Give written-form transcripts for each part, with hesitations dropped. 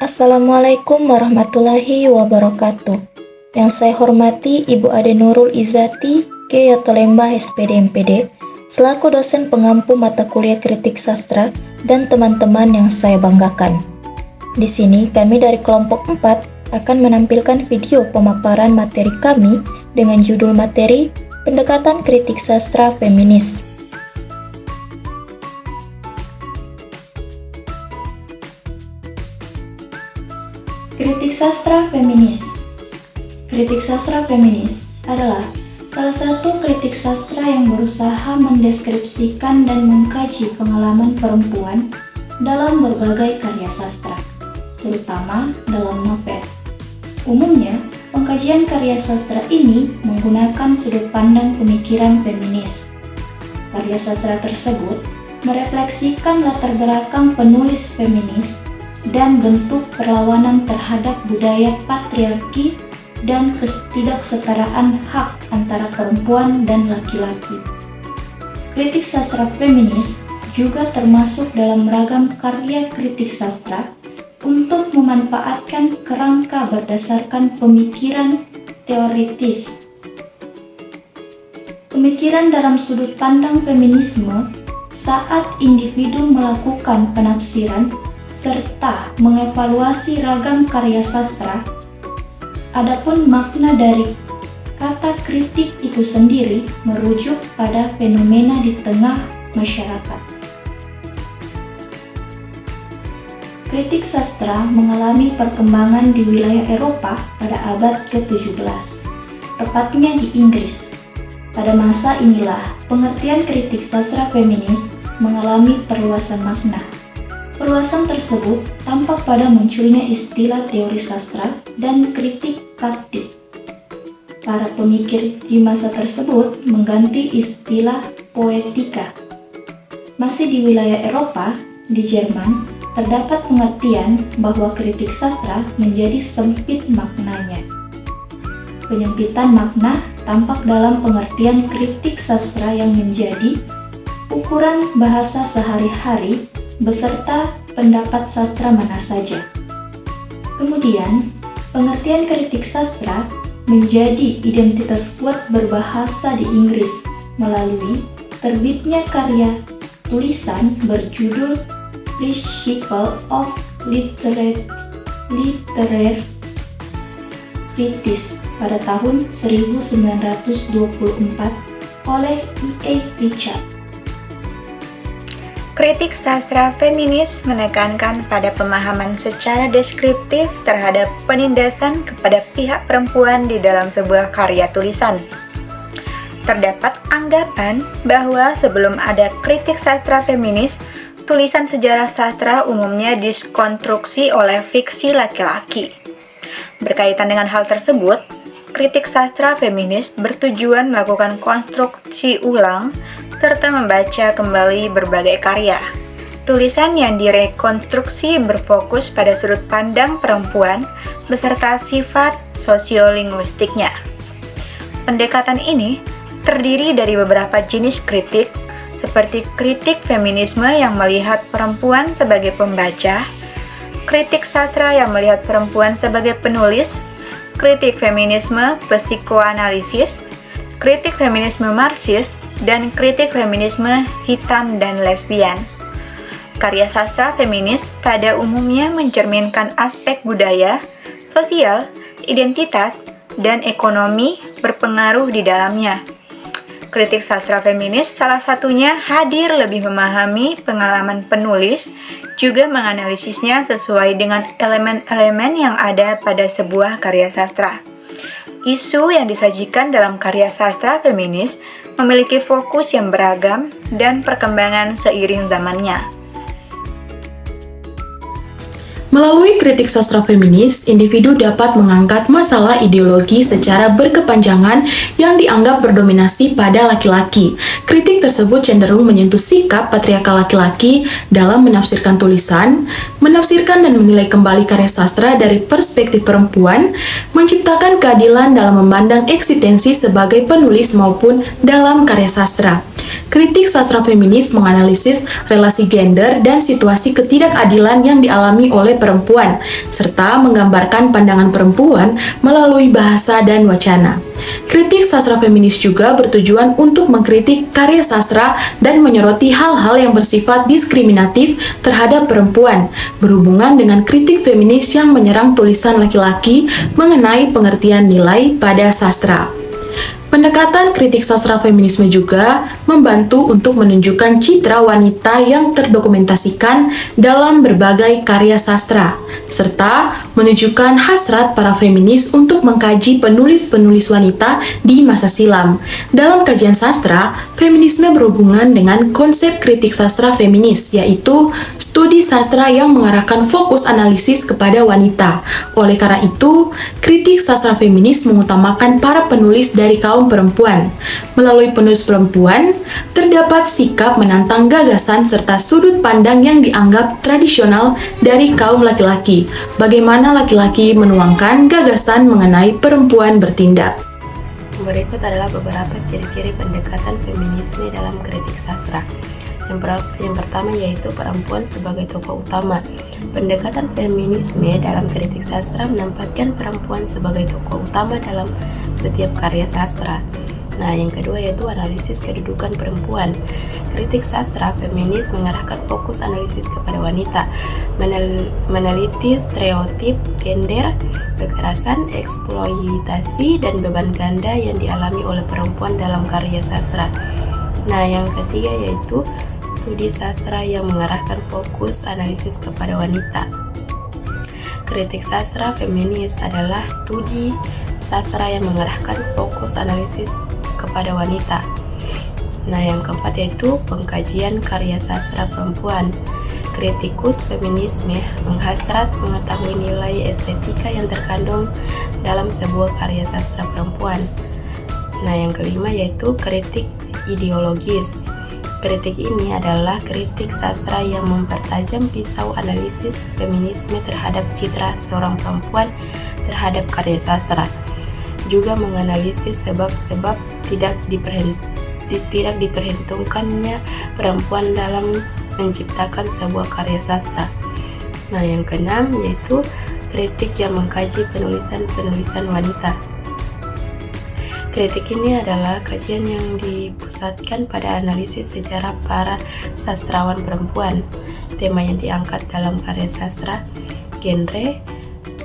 Assalamualaikum warahmatullahi wabarakatuh. Yang saya hormati Ibu Ade Nurul Izzati, Keyoto Lembah SPD MPD, selaku dosen pengampu mata kuliah kritik sastra dan teman-teman yang saya banggakan. Di sini kami dari kelompok 4 akan menampilkan video pemaparan materi kami dengan judul materi Pendekatan Kritik Sastra Feminis. Kritik sastra feminis. Kritik sastra feminis adalah salah satu kritik sastra yang berusaha mendeskripsikan dan mengkaji pengalaman perempuan dalam berbagai karya sastra, terutama dalam novel. Umumnya, pengkajian karya sastra ini menggunakan sudut pandang pemikiran feminis. Karya sastra tersebut merefleksikan latar belakang penulis feminis dan bentuk perlawanan terhadap budaya patriarki dan ketidaksetaraan hak antara perempuan dan laki-laki. Kritik sastra feminis juga termasuk dalam ragam karya kritik sastra untuk memanfaatkan kerangka berdasarkan pemikiran teoritis. Pemikiran dalam sudut pandang feminisme saat individu melakukan penafsiran serta mengevaluasi ragam karya sastra. Adapun makna dari kata kritik itu sendiri merujuk pada fenomena di tengah masyarakat. Kritik sastra mengalami perkembangan di wilayah Eropa pada abad ke-17, tepatnya di Inggris. Pada masa inilah pengertian kritik sastra feminis mengalami perluasan makna. Perluasan tersebut tampak pada munculnya istilah teori sastra dan kritik praktik. Para pemikir di masa tersebut mengganti istilah poetika. Masih di wilayah Eropa, di Jerman, terdapat pengertian bahwa kritik sastra menjadi sempit maknanya. Penyempitan makna tampak dalam pengertian kritik sastra yang menjadi ukuran bahasa sehari-hari beserta pendapat sastra mana saja. Kemudian, pengertian kritik sastra menjadi identitas kuat berbahasa di Inggris melalui terbitnya karya tulisan berjudul Principles of Literary Criticism pada tahun 1924 oleh E.A. Richard. Kritik sastra feminis menekankan pada pemahaman secara deskriptif terhadap penindasan kepada pihak perempuan di dalam sebuah karya tulisan. Terdapat anggapan bahwa sebelum ada kritik sastra feminis, tulisan sejarah sastra umumnya diskonstruksi oleh fiksi laki-laki. Berkaitan dengan hal tersebut, kritik sastra feminis bertujuan melakukan konstruksi ulang serta membaca kembali berbagai karya. Tulisan yang direkonstruksi berfokus pada sudut pandang perempuan beserta sifat sosiolinguistiknya. Pendekatan ini terdiri dari beberapa jenis kritik, seperti kritik feminisme yang melihat perempuan sebagai pembaca, kritik sastra yang melihat perempuan sebagai penulis, kritik feminisme psikoanalisis, kritik feminisme marxis, dan kritik feminisme hitam dan lesbian. Karya sastra feminis pada umumnya mencerminkan aspek budaya, sosial, identitas, dan ekonomi berpengaruh di dalamnya. Kritik sastra feminis salah satunya hadir lebih memahami pengalaman penulis, juga menganalisisnya sesuai dengan elemen-elemen yang ada pada sebuah karya sastra. Isu yang disajikan dalam karya sastra feminis memiliki fokus yang beragam dan perkembangan seiring zamannya. Melalui kritik sastra feminis, individu dapat mengangkat masalah ideologi secara berkepanjangan yang dianggap berdominasi pada laki-laki. Kritik tersebut cenderung menyentuh sikap patriarkal laki-laki dalam menafsirkan tulisan, menafsirkan dan menilai kembali karya sastra dari perspektif perempuan, menciptakan keadilan dalam memandang eksistensi sebagai penulis maupun dalam karya sastra. Kritik sastra feminis menganalisis relasi gender dan situasi ketidakadilan yang dialami oleh perempuan, serta menggambarkan pandangan perempuan melalui bahasa dan wacana. Kritik sastra feminis juga bertujuan untuk mengkritik karya sastra dan menyoroti hal-hal yang bersifat diskriminatif terhadap perempuan, berhubungan dengan kritik feminis yang menyerang tulisan laki-laki mengenai pengertian nilai pada sastra. Pendekatan kritik sastra feminisme juga membantu untuk menunjukkan citra wanita yang terdokumentasikan dalam berbagai karya sastra, serta menunjukkan hasrat para feminis untuk mengkaji penulis-penulis wanita di masa silam. Dalam kajian sastra, feminisme berhubungan dengan konsep kritik sastra feminis, yaitu studi sastra yang mengarahkan fokus analisis kepada wanita. Oleh karena itu, kritik sastra feminis mengutamakan para penulis dari kaum perempuan. Melalui penulis perempuan, terdapat sikap menantang gagasan serta sudut pandang yang dianggap tradisional dari kaum laki-laki. Bagaimana laki-laki menuangkan gagasan mengenai perempuan bertindak. Berikut adalah beberapa ciri-ciri pendekatan feminisme dalam kritik sastra. Yang pertama yaitu perempuan sebagai tokoh utama. Pendekatan feminisme dalam kritik sastra menempatkan perempuan sebagai tokoh utama dalam setiap karya sastra. Nah, yang kedua yaitu analisis kedudukan perempuan. Kritik sastra feminis mengarahkan fokus analisis kepada wanita, meneliti stereotip gender, kekerasan, eksploitasi, dan beban ganda yang dialami oleh perempuan dalam karya sastra. Nah, yang ketiga yaitu studi sastra yang mengarahkan fokus analisis kepada wanita. Kritik sastra feminis adalah studi sastra yang mengarahkan fokus analisis kepada wanita. Nah, yang keempat yaitu pengkajian karya sastra perempuan. Kritikus feminisme menghasrat mengetahui nilai estetika yang terkandung dalam sebuah karya sastra perempuan. Nah, yang kelima yaitu kritik ideologis. Kritik ini adalah kritik sastra yang mempertajam pisau analisis feminisme terhadap citra seorang perempuan terhadap karya sastra. Juga menganalisis sebab-sebab tidak diperhitungkannya perempuan dalam menciptakan sebuah karya sastra. Nah, yang keenam yaitu kritik yang mengkaji penulisan-penulisan wanita. Kritik ini adalah kajian yang dipusatkan pada analisis sejarah para sastrawan perempuan, tema yang diangkat dalam karya sastra, genre,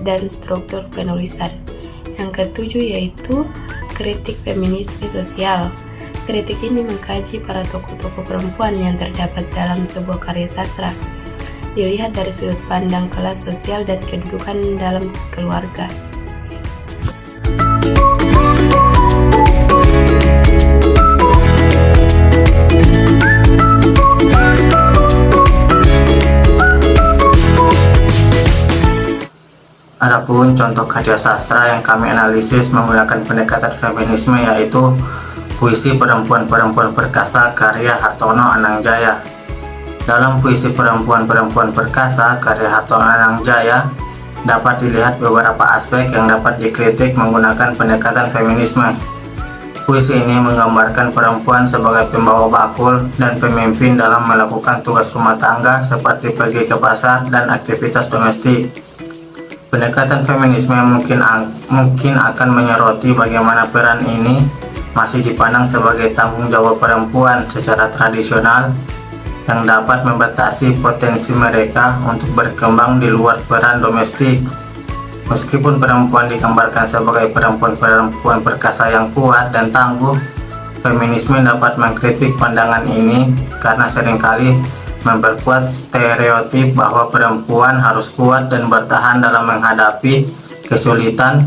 dan struktur penulisan. Yang ketujuh yaitu kritik feminisme sosial. Kritik ini mengkaji para tokoh-tokoh perempuan yang terdapat dalam sebuah karya sastra, dilihat dari sudut pandang kelas sosial dan kedudukan dalam keluarga. Adapun contoh karya sastra yang kami analisis menggunakan pendekatan feminisme yaitu puisi perempuan-perempuan perkasa karya Hartono Anangjaya. Dalam puisi perempuan-perempuan perkasa karya Hartono Anangjaya dapat dilihat beberapa aspek yang dapat dikritik menggunakan pendekatan feminisme. Puisi ini menggambarkan perempuan sebagai pembawa bakul dan pemimpin dalam melakukan tugas rumah tangga seperti pergi ke pasar dan aktivitas domestik. Pendekatan feminisme mungkin akan menyoroti bagaimana peran ini masih dipandang sebagai tanggung jawab perempuan secara tradisional yang dapat membatasi potensi mereka untuk berkembang di luar peran domestik. Meskipun perempuan digambarkan sebagai perempuan-perempuan perkasa yang kuat dan tangguh, feminisme dapat mengkritik pandangan ini karena seringkali memperkuat stereotip bahwa perempuan harus kuat dan bertahan dalam menghadapi kesulitan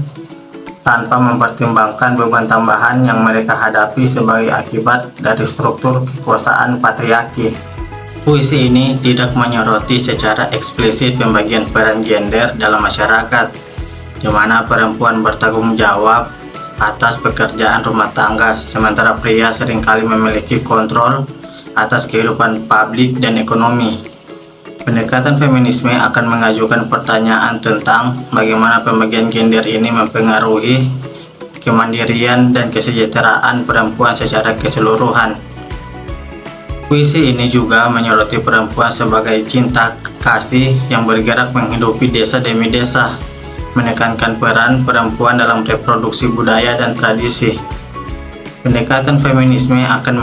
tanpa mempertimbangkan beban tambahan yang mereka hadapi sebagai akibat dari struktur kekuasaan patriarki. Puisi ini tidak menyoroti secara eksplisit pembagian peran gender dalam masyarakat, di mana perempuan bertanggung jawab atas pekerjaan rumah tangga, sementara pria seringkali memiliki kontrol atas kehidupan publik dan ekonomi. Pendekatan feminisme akan mengajukan pertanyaan tentang bagaimana pembagian gender ini mempengaruhi kemandirian dan kesejahteraan perempuan secara keseluruhan. Puisi ini juga menyoroti perempuan sebagai cinta kasih yang bergerak menghidupi desa demi desa, menekankan peran perempuan dalam reproduksi budaya dan tradisi. Pendekatan feminisme akan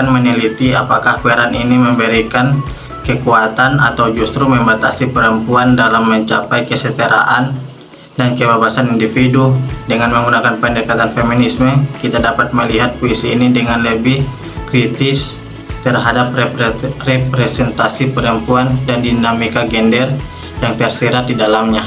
meneliti apakah peran ini memberikan kekuatan atau justru membatasi perempuan dalam mencapai kesetaraan dan kebebasan individu. Dengan menggunakan pendekatan feminisme, kita dapat melihat puisi ini dengan lebih kritis terhadap representasi perempuan dan dinamika gender yang tersirat di dalamnya.